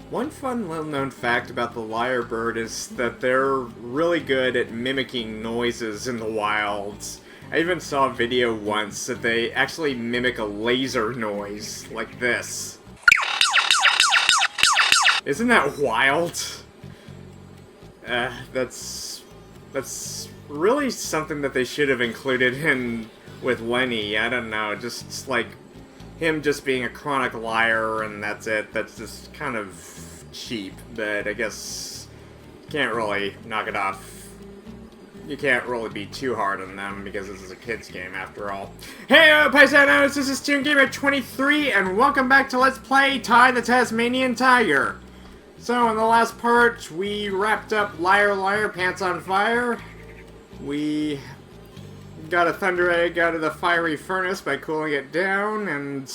One fun little-known fact about the lyrebird is that they're really good at mimicking noises in the wilds. I even saw a video once that they actually mimic a laser noise, like this. Isn't that wild? That's really something that they should have included in with Lenny. I don't know, just like him just being a chronic liar and that's it. That's just kind of cheap, but I guess you can't really knock it off. You can't really be too hard on them because this is a kid's game after all. Hey, paisanos, this is ToonGamer23 and welcome back to Let's Play Ty the Tasmanian Tiger. So in the last part, we wrapped up Liar Liar Pants on Fire. We got a thunder egg out of the fiery furnace by cooling it down, and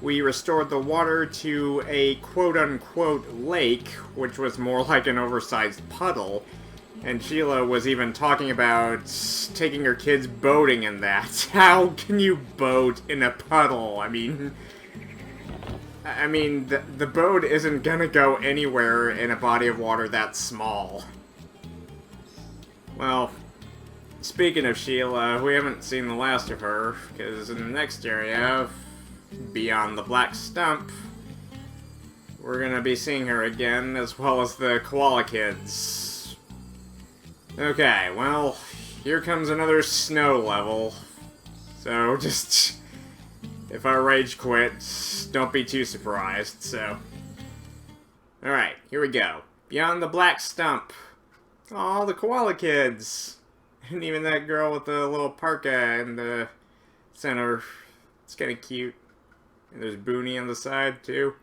we restored the water to a quote-unquote lake, which was more like an oversized puddle. And Sheila was even talking about taking her kids boating in that. How can you boat in a puddle? I mean, the boat isn't gonna go anywhere in a body of water that small. Well, speaking of Sheila, we haven't seen the last of her, because in the next area, beyond the Black Stump, we're gonna be seeing her again, as well as the Koala kids. Okay, well, here comes another snow level. So just, if I rage quit, don't be too surprised, so. Alright, here we go. Beyond the Black Stump. Aw, the Koala kids. And even that girl with the little parka in the center. It's kinda cute. And there's Boonie on the side, too.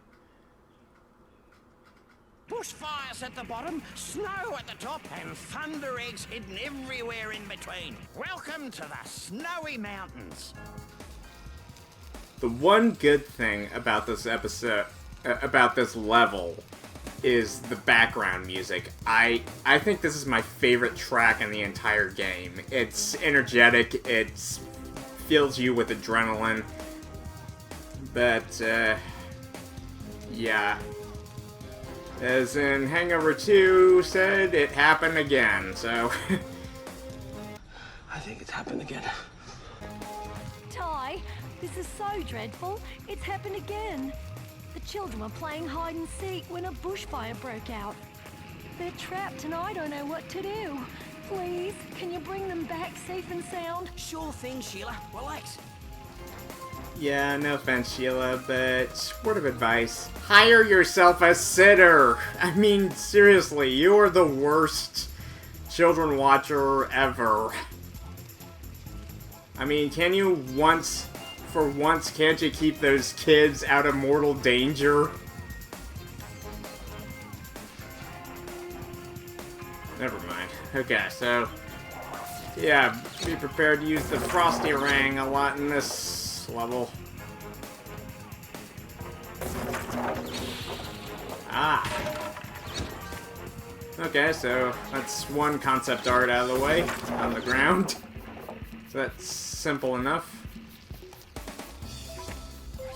Bushfires at the bottom, snow at the top, and thunder eggs hidden everywhere in between. Welcome to the Snowy Mountains. The one good thing about this episode, about this level, is the background music. I think this is my favorite track in the entire game. It's energetic, it fills you with adrenaline, but, yeah. As in Hangover 2 said, it happened again, so. I think it's happened again. Ty, this is so dreadful. It's happened again. The children were playing hide and seek when a bushfire broke out. They're trapped and I don't know what to do. Please, can you bring them back safe and sound? Sure thing, Sheila. Relax. Yeah, no offense, Sheila, but word of advice. Hire yourself a sitter! I mean, seriously, you are the worst children watcher ever. I mean, can you for once, can't you keep those kids out of mortal danger? Never mind. Okay, so, yeah, be prepared to use the Frostyrang a lot in this level. Ah. Okay, so that's one concept art out of the way, on the ground. So that's simple enough.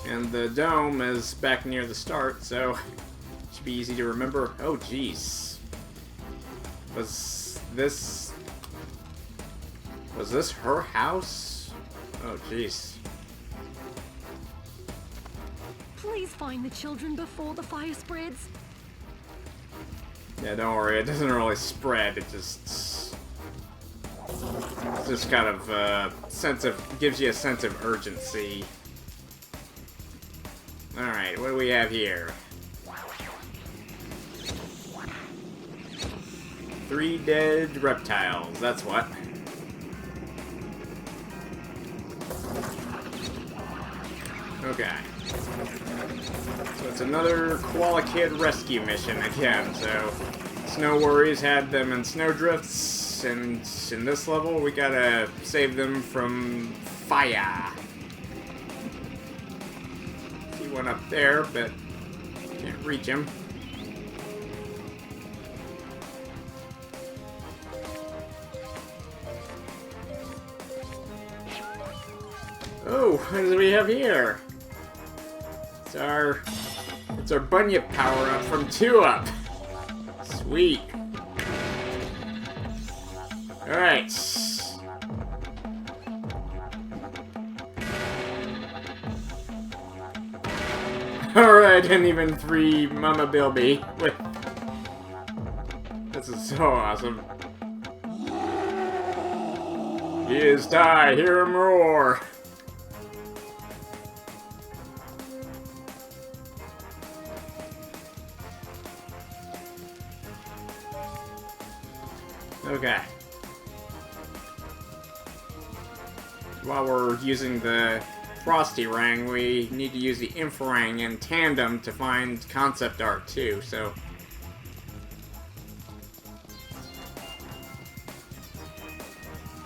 And the dome is back near the start, so it should be easy to remember. Oh, jeez. Was this her house? Oh, jeez. Please find the children before the fire spreads. Yeah, don't worry, it doesn't really spread, it just kind of gives you a sense of urgency. Alright, what do we have here? 3 dead reptiles, that's what. Okay. So it's another Koala Kid rescue mission again, so Snow Worries had them in snowdrifts, and in this level we gotta save them from fire. See one up there, but can't reach him. Oh, what do we have here? It's our It's our Bunyip power-up from 2-Up. Sweet. Alright. Alright, didn't even free Mama Bilby. Wait. This is so awesome. He is Ty, hear him roar. Okay. While we're using the Frostyrang, we need to use the Inferno in tandem to find concept art too, so...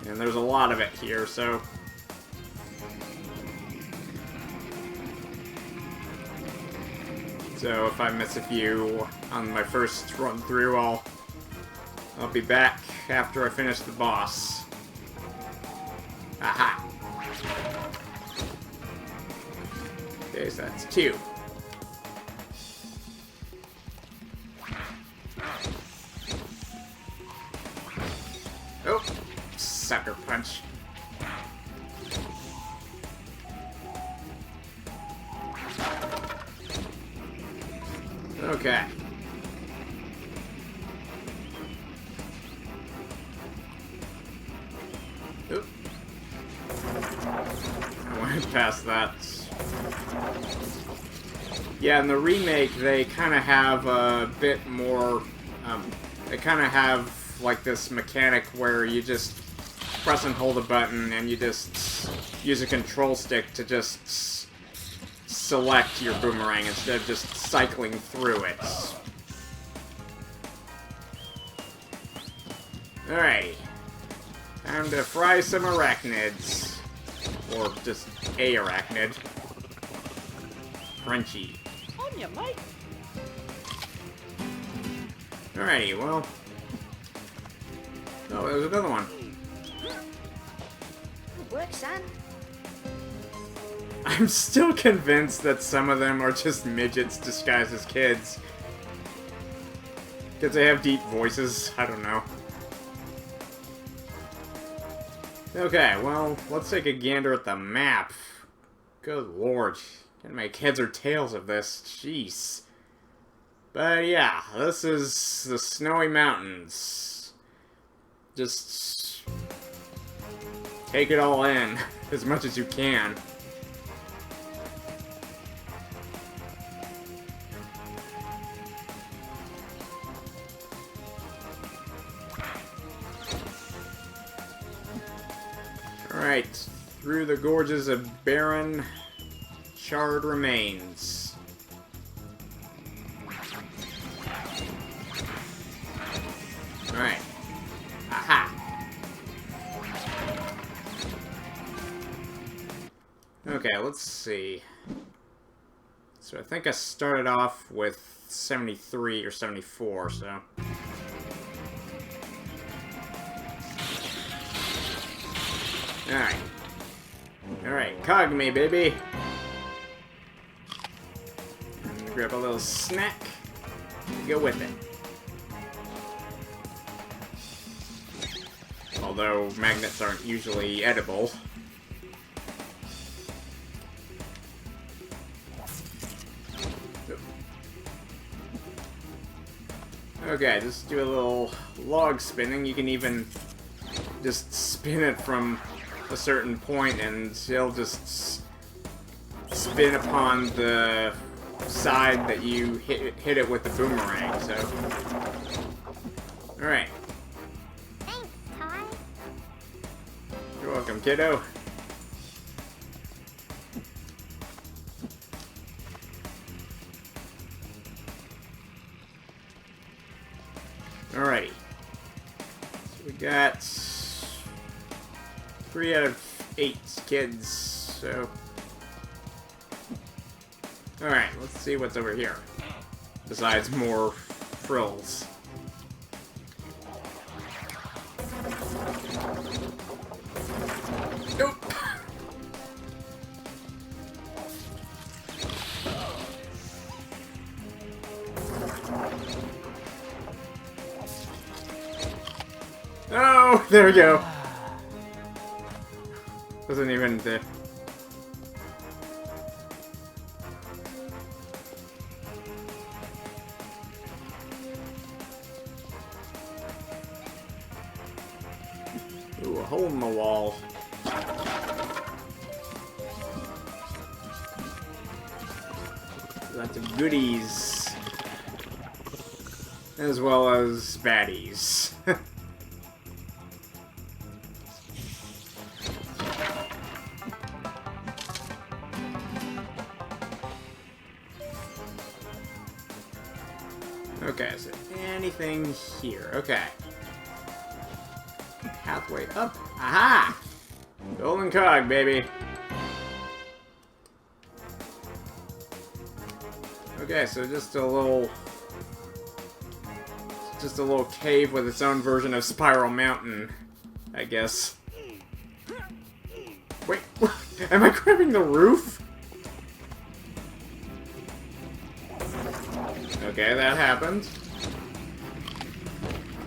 And there's a lot of it here, so... So if I miss a few on my first run through, I'll be back after I finish the boss. Aha! Okay, so that's 2. Oh! Sucker punch. Okay. Oop. I went past that. Yeah, in the remake, they kind of have a bit more... they kind of have, like, this mechanic where you just press and hold a button, and you just use a control stick to just select your boomerang instead of just cycling through it. Alright. Time to fry some arachnids. Or just a arachnid. Crunchy. On ya, mate. Alrighty, well... Oh, there's another one. Good work, son. I'm still convinced that some of them are just midgets disguised as kids. Because they have deep voices, I don't know. Okay, well, let's take a gander at the map. Good lord. Can't make heads or tails of this. Jeez. But yeah, this is the Snowy Mountains. Just take it all in as much as you can. Alright, through the gorges of barren, charred remains. Alright. Aha! Okay, let's see. So I think I started off with 73 or 74, so... Alright. Alright, cog me, baby! I'm gonna grab a little snack to go with it. Although magnets aren't usually edible. Okay, just do a little log spinning. You can even just spin it from a certain point and it'll just spin upon the side that you hit it with the boomerang, so... Alright. Thanks, Ty. You're welcome, kiddo. Alrighty. So we got 3 out of 8 kids, so... Alright, let's see what's over here. Besides more frills. Nope! There we go. Doesn't even dip. Ooh, a hole in the wall. Lots of goodies. As well as baddies. Okay, so anything here. Okay. Pathway up. Aha! Golden Cog, baby. Okay, so just a little cave with its own version of Spiral Mountain, I guess. Wait, am I grabbing the roof? Okay, that happened.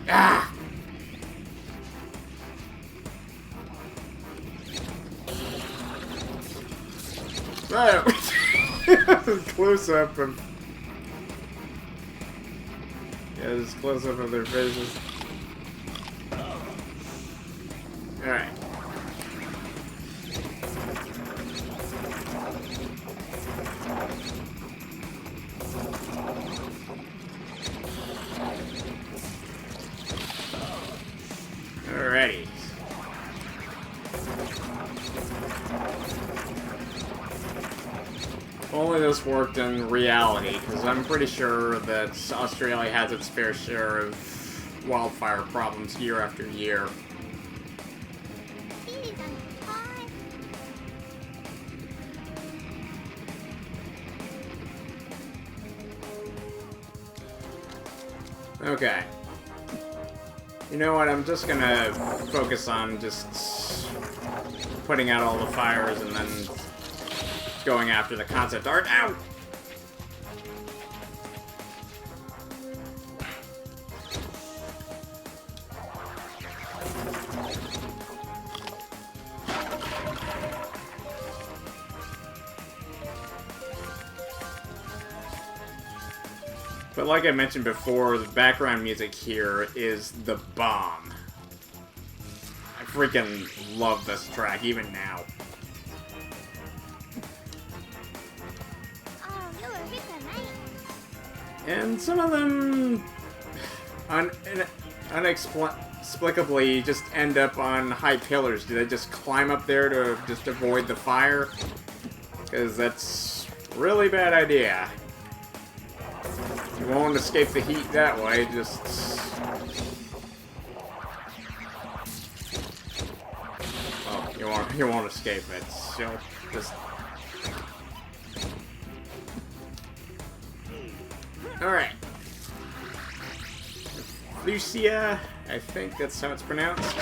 Ah! Right. Close up of. Yeah, just close up of their faces. Alright. Alrighty. If only this worked in reality, because I'm pretty sure that Australia has its fair share of wildfire problems year after year. Okay. You know what, I'm just gonna focus on just putting out all the fires and then going after the concept art. Ow! But like I mentioned before, the background music here is the bomb. I freaking love this track, even now. Oh, you're a ripper, mate. And some of them inexplicably just end up on high pillars. Do they just climb up there to just avoid the fire? Because that's a really bad idea. You won't escape the heat that way, just... Oh, you won't escape it, so just... Alright. Lucia, I think that's how it's pronounced.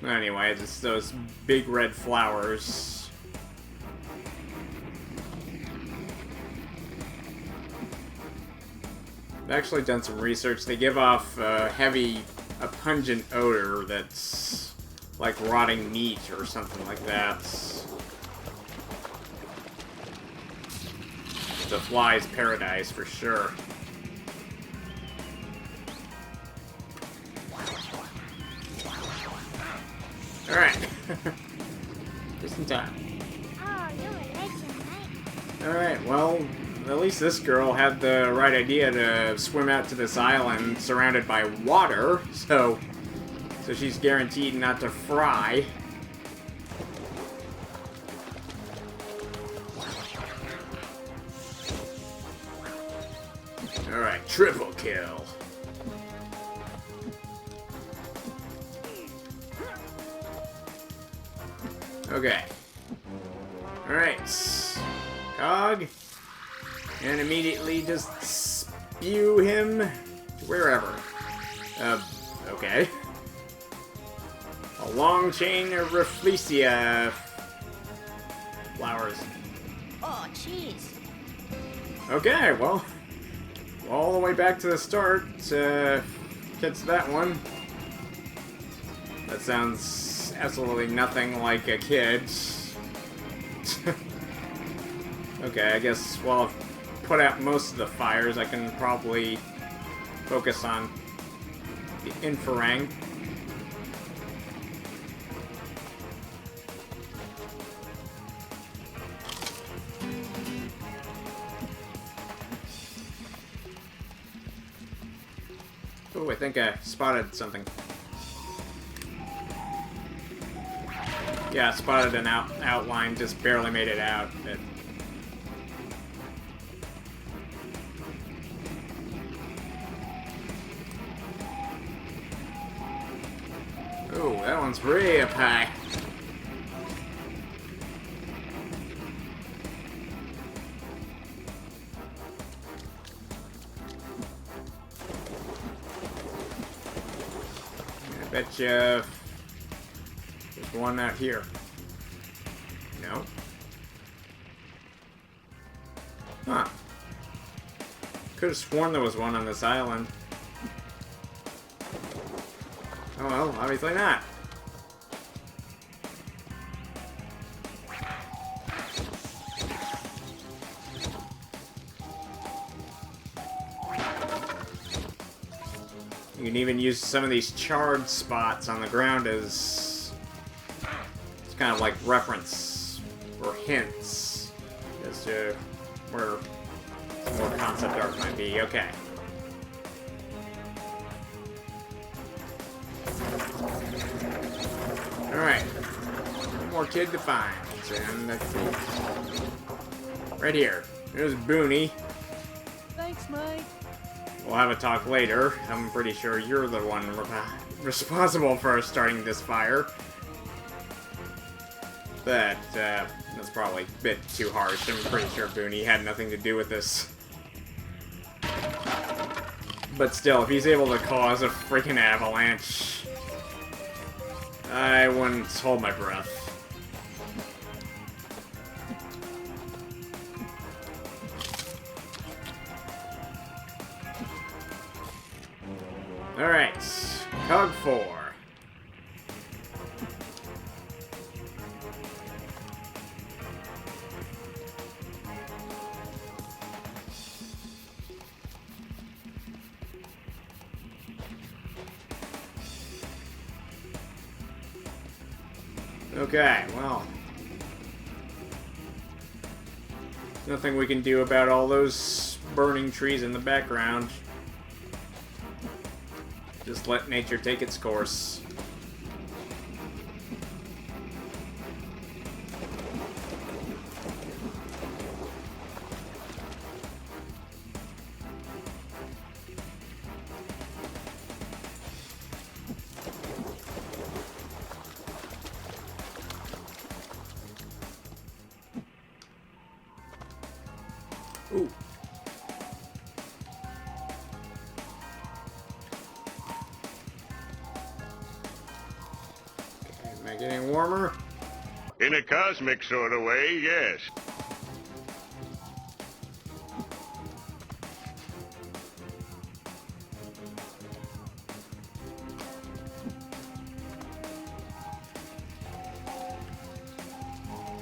Anyway, it's those big red flowers. I've actually done some research. They give off a pungent odor that's like rotting meat or something like that. The fly's paradise for sure. Alright. Just in time. Oh, you're a legend, mate. Alright, well, at least this girl had the right idea to swim out to this island surrounded by water, so she's guaranteed not to fry. Alright, triple kill. Okay. Alright. Cog. And immediately just spew him to wherever. Okay. A long chain of Rafflesia flowers. Oh, cheers. Okay, well, all the way back to the start to get to that one. That sounds absolutely nothing like a kid. Okay, I guess while I've put out most of the fires, I can probably focus on the inferno. Oh, I think I spotted something. Yeah, I spotted an outline, just barely made it out. Oh, that one's way up high. I betcha there's one out here. No? Huh. Could have sworn there was one on this island. Oh well, obviously not. You can even use some of these charred spots on the ground as it's kind of like reference or hints as to where some more concept art might be. Okay. Alright. One more kid to find. And let's see. Right here. There's Boonie. Thanks, mate. We'll have a talk later. I'm pretty sure you're the one responsible for starting this fire. But, that's probably a bit too harsh. I'm pretty sure Boonie had nothing to do with this. But still, if he's able to cause a freaking avalanche, I wouldn't hold my breath. Alright, Cog 4. Okay, well. Nothing we can do about all those burning trees in the background. Just let nature take its course. Ooh. Am I getting warmer? In a cosmic sort of way, yes.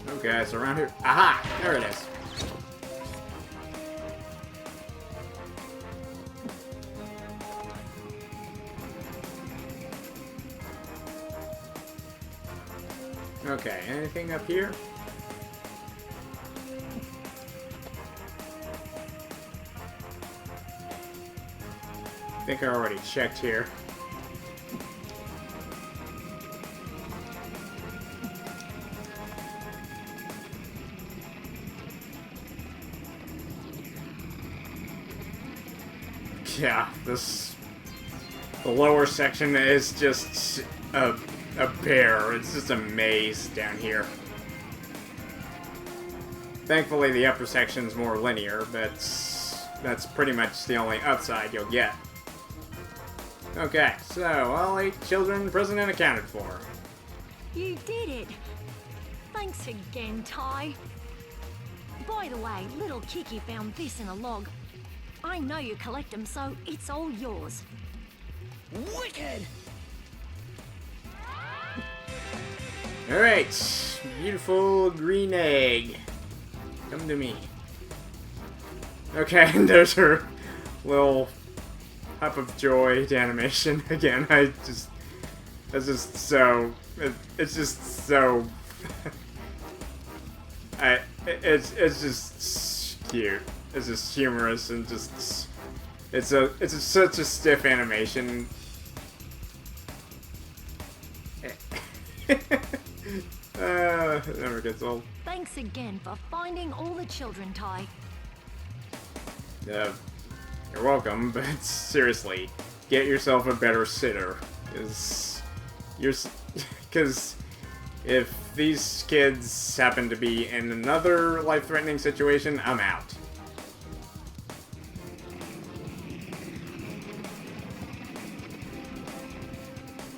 Okay, so around here. Aha! There it is. Okay, anything up here? I think I already checked here. Yeah, the lower section is just a bear. It's just a maze down here. Thankfully, the upper section's more linear, but that's pretty much the only upside you'll get. Okay, so all 8 children present and accounted for. You did it! Thanks again, Ty. By the way, little Kiki found this in a log. I know you collect them, so it's all yours. Wicked! Alright, beautiful green egg. Come to me. Okay, and there's her little hop of joy animation again. It's just so, it's just so, it's just cute. It's just humorous and just, it's such a stiff animation. It never gets old. Thanks again for finding all the children, Ty. You're welcome, but seriously, get yourself a better sitter. Because if these kids happen to be in another life-threatening situation, I'm out.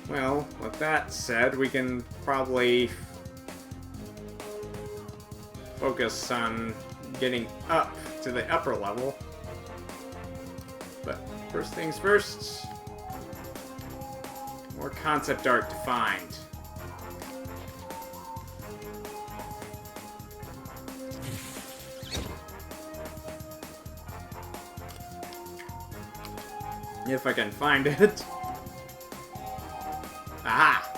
Well, with that said, we can probably focus on getting up to the upper level. But first things first, more concept art to find. If I can find it. Aha!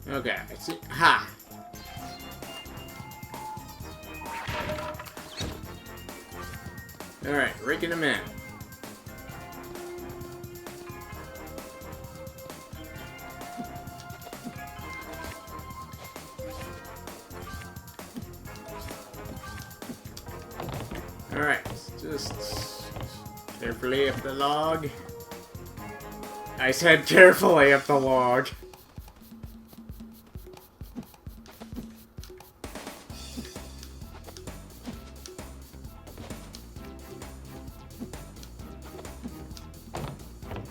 Okay, I see. Ha! Alright, raking them in. Alright, just carefully up the log. I said carefully up the log.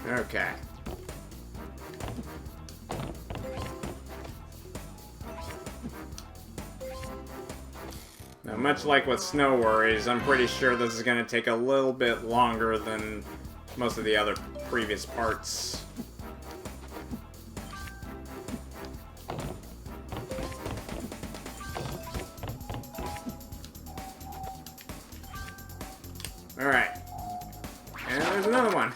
Okay. Now, much like with Snow Worries, I'm pretty sure this is going to take a little bit longer than most of the other previous parts. Alright. And there's another one.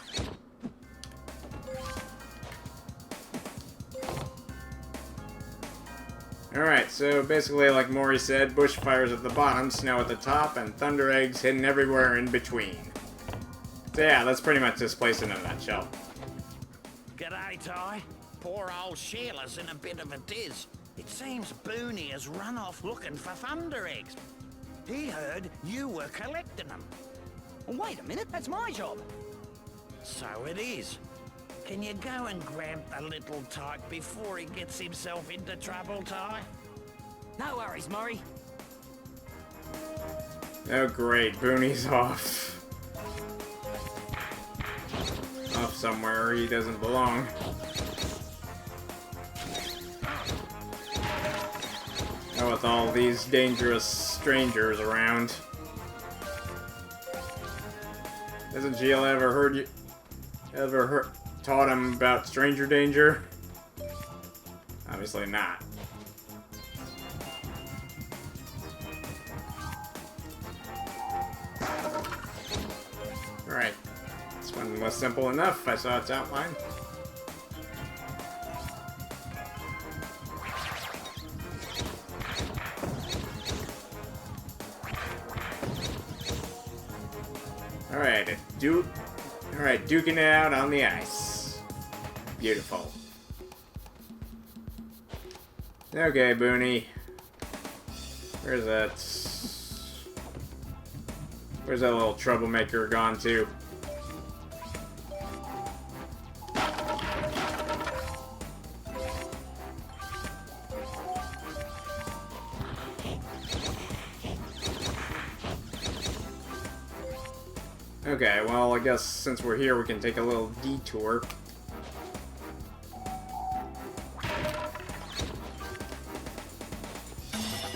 Alright, so basically, like Maurie said, bushfires at the bottom, snow at the top, and thunder eggs hidden everywhere in between. So yeah, that's pretty much this place in a nutshell. G'day, Ty. Poor old Sheila's in a bit of a diz. It seems Boonie has run off looking for thunder eggs. He heard you were collecting them. Wait a minute, that's my job. So it is. Can you go and grab the little tyke before he gets himself into trouble, Ty? No worries, Maurie. Oh great, Boonie's off. Off somewhere he doesn't belong. Oh, with all these dangerous strangers around. Hasn't Sheila ever taught him about stranger danger? Obviously not. Alright. This one was simple enough. I saw its outline. Alright, duking it out on the ice. Beautiful. Okay, Boonie. Where's that little troublemaker gone to? Okay, well, I guess since we're here, we can take a little detour.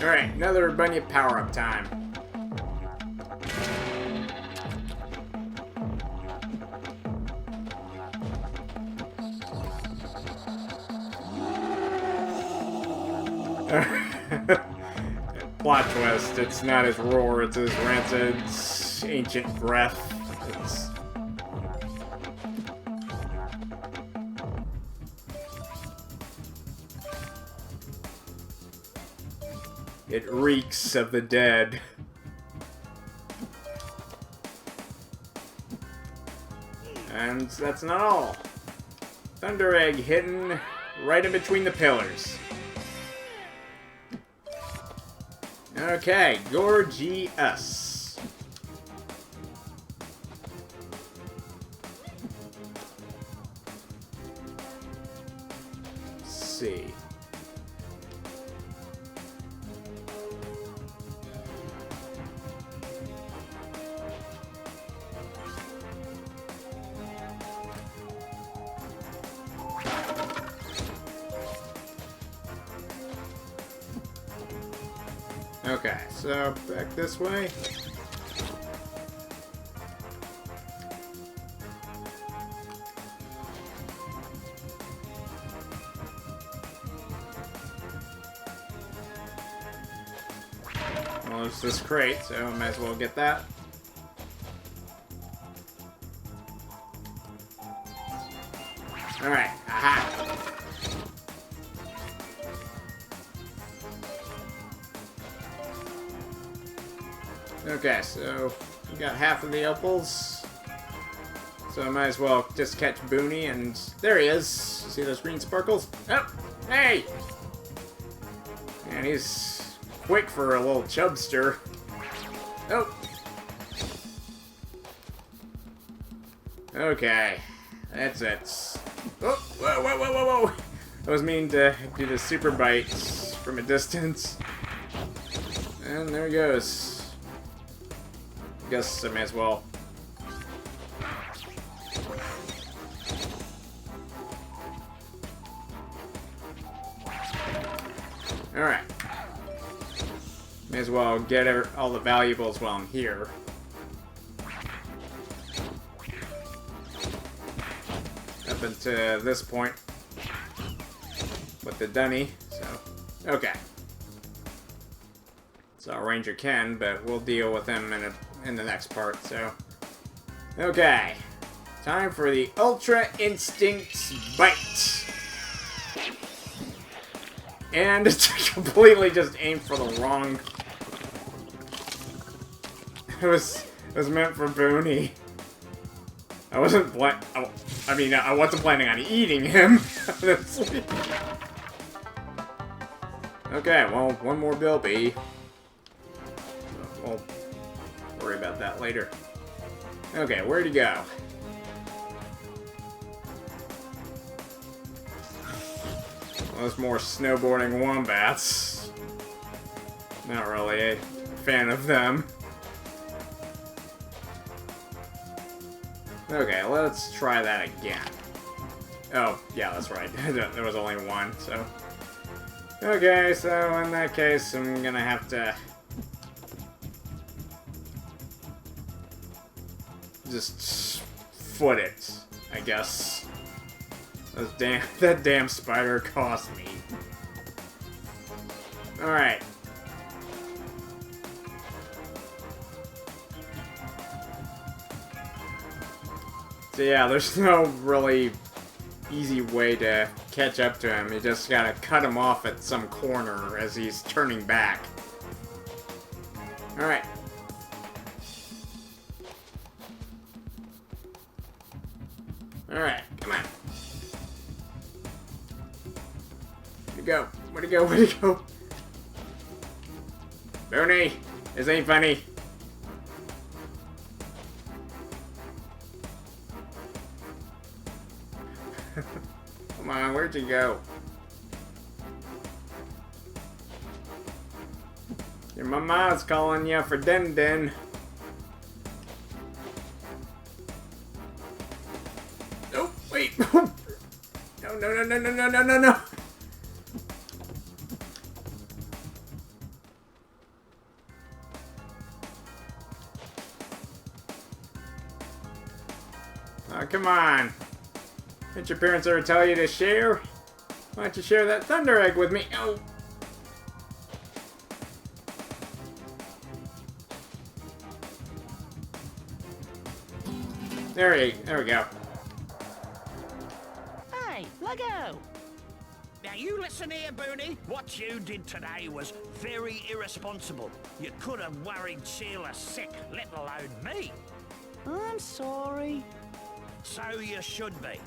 Alright, another Bunyip power-up time. Plot twist, it's not his roar, it's his rancid, ancient breath. It reeks of the dead. And that's not all. Thunder Egg hidden right in between the pillars. Okay, gorgeous. Let's see. Okay, so back this way. Well, there's this crate, so I might as well get that. Alright, aha! Okay, so we got half of the opals. So I might as well just catch Boonie, and there he is. See those green sparkles? Oh, hey! And he's quick for a little chubster. Oh! Okay, that's it. Oh, whoa, whoa, whoa, whoa, whoa! I was meaning to do the super bites from a distance. And there he goes. Guess I may as well. Alright. May as well get all the valuables while I'm here. Up until this point. With the dunny, so. Okay. So Ranger can, but we'll deal with him in the next part, so. Okay. Time for the Ultra Instinct Bite. And it's completely just aimed for the wrong. It was meant for Boonie. I wasn't I wasn't planning on eating him. Okay, well, one more bilby. We'll worry about that later. Okay, where'd he go? Well, there's more snowboarding wombats. Not really a fan of them. Okay, let's try that again. Oh, yeah, that's right. There was only one, so. Okay, so in that case, I'm gonna have to just foot it, I guess. That damn spider cost me. Alright. So yeah, there's no really easy way to catch up to him. You just gotta cut him off at some corner as he's turning back. Alright. Alright, come on. Where'd he go? Where'd he go? Where'd he go? Boonie! This ain't funny. Come on, where'd you go? Your mama's calling you for din-din. Oh, wait. No, no, no, no, no, no, no, no, no. Oh, come on. Didn't your parents ever tell you to share? Why don't you share that thunder egg with me? Oh. There we go. Hey, let go. Now you listen here, Boonie. What you did today was very irresponsible. You could have worried Sheila sick, let alone me. I'm sorry. So you should be.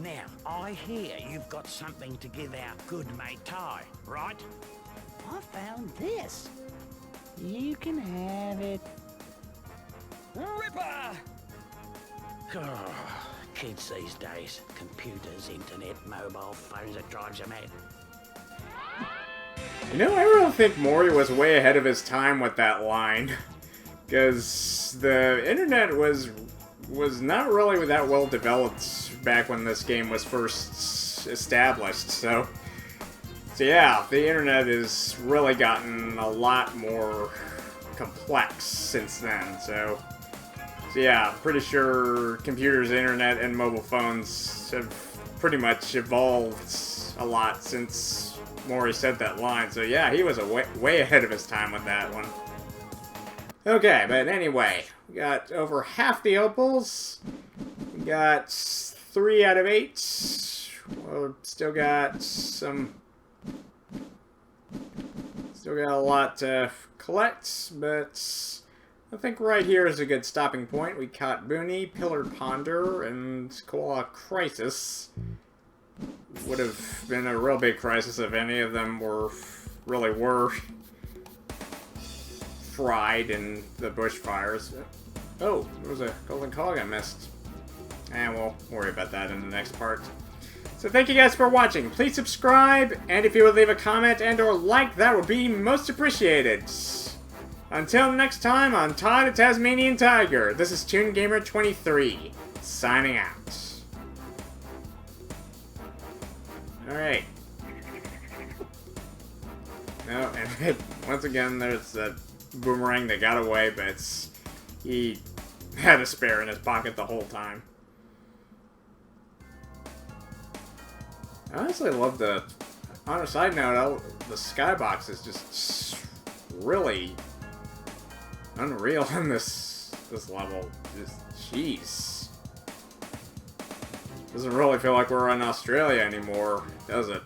Now, I hear you've got something to give our good mate Ty, right? I found this. You can have it. Ripper! Oh, kids these days. Computers, internet, mobile phones, it drives you mad. You know, I really think Maurie was way ahead of his time with that line. Because the internet was not really that well developed back when this game was first established. So yeah, the internet has really gotten a lot more complex since then. So yeah, I'm pretty sure computers, internet, and mobile phones have pretty much evolved a lot since Maurie said that line. So yeah, he was way ahead of his time with that one. Okay, but anyway, we got over half the opals. We got 3 out of 8. We've still got a lot to collect, but I think right here is a good stopping point. We caught Boonie, Pillar Ponder, and Koala Crisis. Would have been a real big crisis if any of them were fried in the bushfires. Oh, there was a Golden Cog I missed. And we'll worry about that in the next part. So thank you guys for watching. Please subscribe, and if you would leave a comment and or like, that would be most appreciated. Until next time, on Ty the Tasmanian Tiger, this is ToonGamer23, signing out. Alright. No, and once again, there's that boomerang that got away, but he had a spare in his pocket the whole time. I honestly love on a side note, the skybox is just really unreal in this level. Just, jeez. Doesn't really feel like we're in Australia anymore, does it?